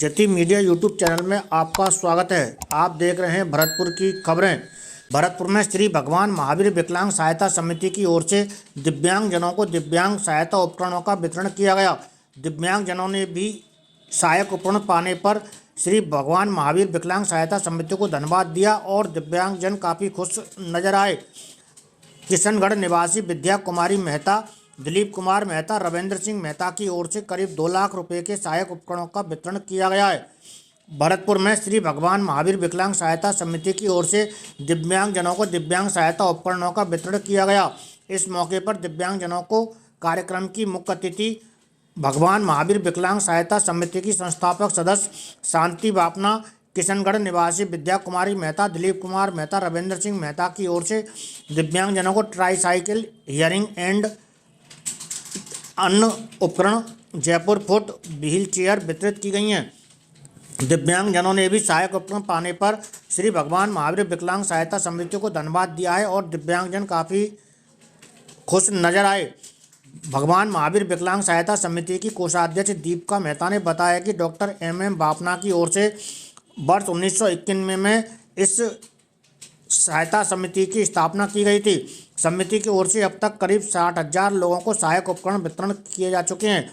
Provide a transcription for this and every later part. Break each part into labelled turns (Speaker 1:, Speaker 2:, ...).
Speaker 1: जति media YouTube channel में आपका स्वागत है। आप देख रहे हैं भरतपुर की खबरें। भरतपुर में श्री भगवान महावीर विकलांग सहायता समिति की ओर से दिव्यांग जनों को दिव्यांग सहायता उपकरणों का वितरण किया गया। दिव्यांग जनों ने भी सहायक उपकरण पाने पर श्री भगवान महावीर विकलांग सहायता समिति को धन्यवाद दिया और दिव्यांग जन काफ़ी खुश नजर आए। किशनगढ़ निवासी विद्या कुमारी मेहता, दिलीप कुमार मेहता, रविंद्र सिंह मेहता की ओर से करीब 2 लाख रुपए के सहायक उपकरणों का वितरण किया गया है। भरतपुर में श्री भगवान महावीर विकलांग सहायता समिति की ओर से दिव्यांग जनों को दिव्यांग सहायता उपकरणों का वितरण किया गया। इस मौके पर दिव्यांग जनों को कार्यक्रम की मुख्य अतिथि भगवान महावीर विकलांग सहायता समिति की संस्थापक सदस्य शांति बापना, किशनगढ़ निवासी विद्या कुमारी मेहता, दिलीप कुमार मेहता, रविंद्र सिंह मेहता की ओर से दिव्यांग जनों को ट्राईसाइकिल, हियरिंग एंड अन्य उपकरण, जयपुर फुट व्हील चेयर वितरित की गई हैं। दिव्यांग जनों ने भी सहायक उपकरण पाने पर श्री भगवान महावीर विकलांग सहायता समिति को धन्यवाद दिया है और दिव्यांगजन काफ़ी खुश नजर आए। भगवान महावीर विकलांग सहायता समिति की कोषाध्यक्ष दीपिका मेहता ने बताया कि डॉक्टर एम बापना की ओर से वर्ष 1991 में इस सहायता समिति की स्थापना की गई थी। समिति की ओर से अब तक करीब 60,000 लोगों को सहायक उपकरण वितरण किए जा चुके हैं।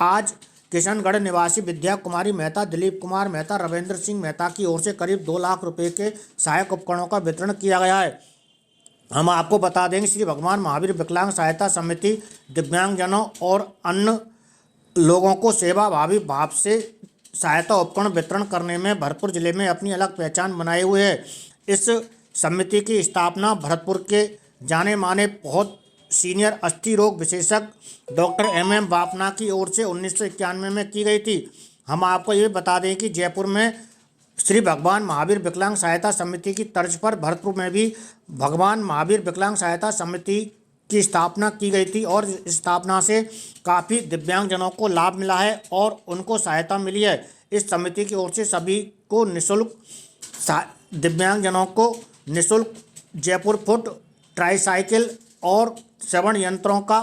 Speaker 1: आज किशनगढ़ निवासी विद्या कुमारी मेहता, दिलीप कुमार मेहता, रविंद्र सिंह मेहता की ओर से करीब 2 लाख रुपए के सहायक उपकरणों का वितरण किया गया है। हम आपको बता देंगे श्री भगवान महावीर विकलांग सहायता समिति दिव्यांगजनों और अन्य लोगों को सेवाभावी भाव से सहायता उपकरण वितरण करने में भरतपुर जिले में अपनी अलग पहचान बनाए हुए है। इस समिति की स्थापना भरतपुर के जाने माने बहुत सीनियर अस्थि रोग विशेषज्ञ डॉक्टर एम बापना की ओर से 1991 में की गई थी। हम आपको ये बता दें कि जयपुर में श्री भगवान महावीर विकलांग सहायता समिति की तर्ज पर भरतपुर में भी भगवान महावीर विकलांग सहायता समिति की स्थापना की गई थी और इस स्थापना से काफ़ी दिव्यांगजनों को लाभ मिला है और उनको सहायता मिली है। इस समिति की ओर से सभी को निःशुल्क दिव्यांगजनों को निःशुल्क जयपुर फुट, ट्राईसाइकिल और श्रवण यंत्रों का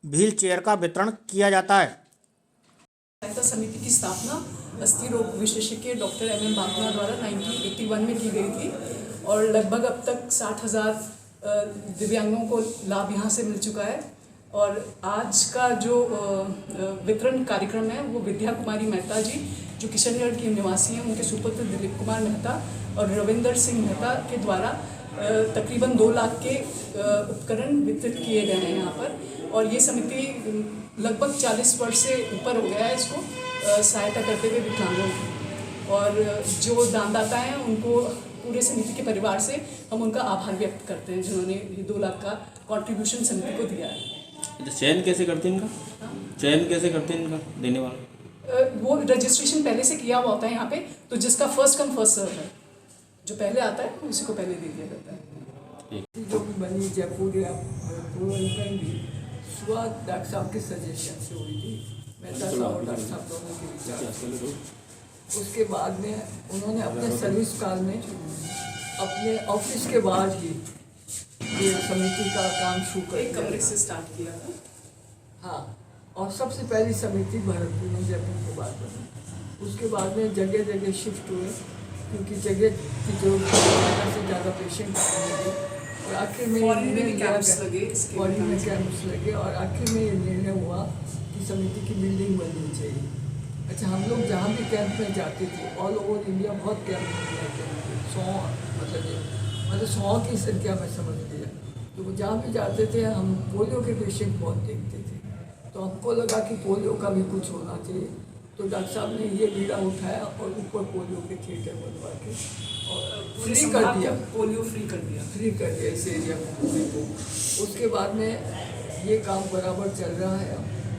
Speaker 1: व्हील चेयर का वितरण किया जाता है।
Speaker 2: सहायता समिति की स्थापना अस्थि रोग विशेषज्ञ डॉक्टर एम बापना द्वारा 1981 में की गई थी और लगभग अब तक 60,000 दिव्यांगों को लाभ यहाँ से मिल चुका है। और आज का जो वितरण कार्यक्रम है वो विद्या कुमारी मेहता जी जो किशनगढ़ की निवासी हैं, उनके सुपुत्र दिलीप कुमार मेहता और रविंदर सिंह मेहता के द्वारा तकरीबन 2 लाख के उपकरण वितरित किए गए हैं यहाँ पर। और ये समिति लगभग 40 वर्ष से ऊपर हो गया है इसको सहायता करते हुए विकलांगों की। और जो दानदाता हैं उनको पूरे समिति के परिवार से हम उनका आभार व्यक्त करते हैं जिन्होंने ये 2 लाख का कंट्रीब्यूशन समिति को दिया है।
Speaker 3: चयन कैसे करते हैं इनका? चयन कैसे करते हैं इनका देने वाला?
Speaker 2: वो रजिस्ट्रेशन पहले से किया हुआ होता है यहाँ पे, तो जिसका फर्स्ट कम फर्स्ट सर्व है, जो पहले आता है उसी को पहले दे दिया जाता है।
Speaker 4: जो भी बनी जयपुर या भरतपुर भी सुबह डॉक्टर साहब के सजेशन से हुई थी, मेहता साहब और डॉक्टर साहब दोनों के विचार। उसके बाद में उन्होंने अपने सर्विस काल में अपने ऑफिस के बाहर ही ये समिति का काम शुरू कर
Speaker 2: एक कमरे से स्टार्ट किया था।
Speaker 4: हाँ, और सबसे पहली समिति भरतपुर में जयपुर के बाद बनी। उसके बाद में जगह जगह शिफ्ट हुए क्योंकि जगह की जरूरत ज़्यादा से ज़्यादा पेशेंट लगे और आखिर में कैंप्स लगे और आखिर में ये निर्णय हुआ कि समिति की बिल्डिंग बननी चाहिए। अच्छा, हम लोग जहाँ भी कैंप में जाते थे ऑल ओवर इंडिया बहुत कैंप में जाते थे, 100 की संख्या में समझ लिया। तो वो जहाँ भी जाते थे हम पोलियो के पेशेंट बहुत देखते थे, तो हमको लगा कि पोलियो का भी कुछ होना चाहिए। तो डॉक्टर साहब ने ये बीड़ा उठाया और ऊपर पोलियो के थिएटर बनवा के और फ्री कर दिया,
Speaker 2: पोलियो फ्री कर दिया
Speaker 4: इस एरिया को। उसके बाद में ये काम बराबर चल रहा है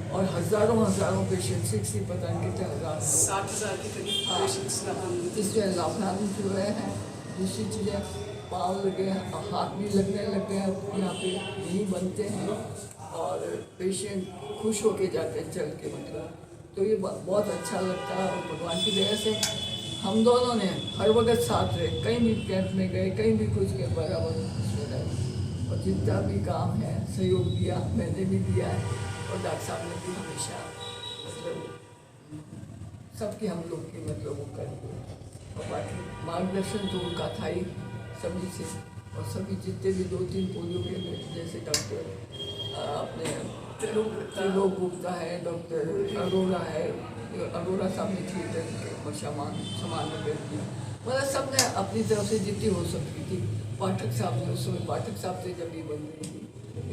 Speaker 4: और हज़ारों पेशेंट 60 पता नहीं कितने हज़ार
Speaker 2: 60,000 के करीब पेशेंट्स
Speaker 4: इसमें लाभान्वित हुए हैं। दूसरी चीज़ें पाँव लगे हैं, हाथ भी लगने लग गए हैं, यहाँ पे यही बनते हैं और पेशेंट खुश होके जाते हैं चल के, मतलब। तो ये बहुत अच्छा लगता है और भगवान की दया से हम दोनों ने हर वक्त साथ रहे, कहीं भी कैंप में गए, कहीं भी कुछ गए, बराबर उसमें रहे और जितना भी काम है सहयोग दिया, मैंने भी दिया है और डॉक्टर साहब ने भी हमेशा मतलब सबकी हम लोग की मतलब वो करेंगे। और बाकी मार्गदर्शन तो उनका था ही सभी से, और सभी जितने भी 2-3 पोलियो के जैसे डॉक्टर अपने त्रिलोक गुप्ता है, डॉक्टर अरोरा है, अरोरा साहब ने थिएटर के सामान में कर दिया, मतलब सब ने अपनी तरफ से जितनी हो सकती थी। पाठक साहब ने उस समय, पाठक साहब से जब ये बन रही थी,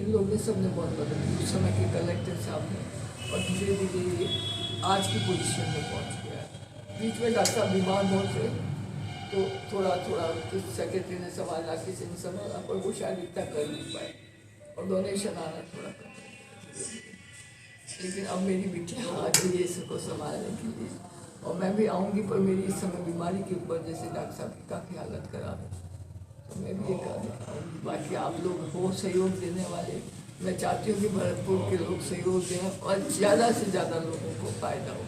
Speaker 4: इन लोगों ने सब ने बहुत मदद की उस समय के कलेक्टर साहब ने, और धीरे धीरे आज की पोजीशन में पहुंच गया है। बीच में डॉक्टर साहब बीमार बहुत थे, तो थोड़ा थोड़ा सेक्रेटरी ने संभाला, किसी ने संभाला, पर वो शायद इतना कर नहीं पाए, और डोनेशन आना थोड़ा कम। लेकिन अब मेरी बिटिया आ गई है इसको संभालने के लिए, और मैं भी आऊँगी, पर मेरी इस समय बीमारी की वजह से डॉक्टर साहब की काफ़ी हालत खराब है, तो मैं भी एक आऊँगी। बाकी आप लोग हो सहयोग देने वाले, मैं चाहती हूँ कि भरतपुर के लोग सहयोग दें और ज़्यादा से ज़्यादा लोगों को फ़ायदा हो।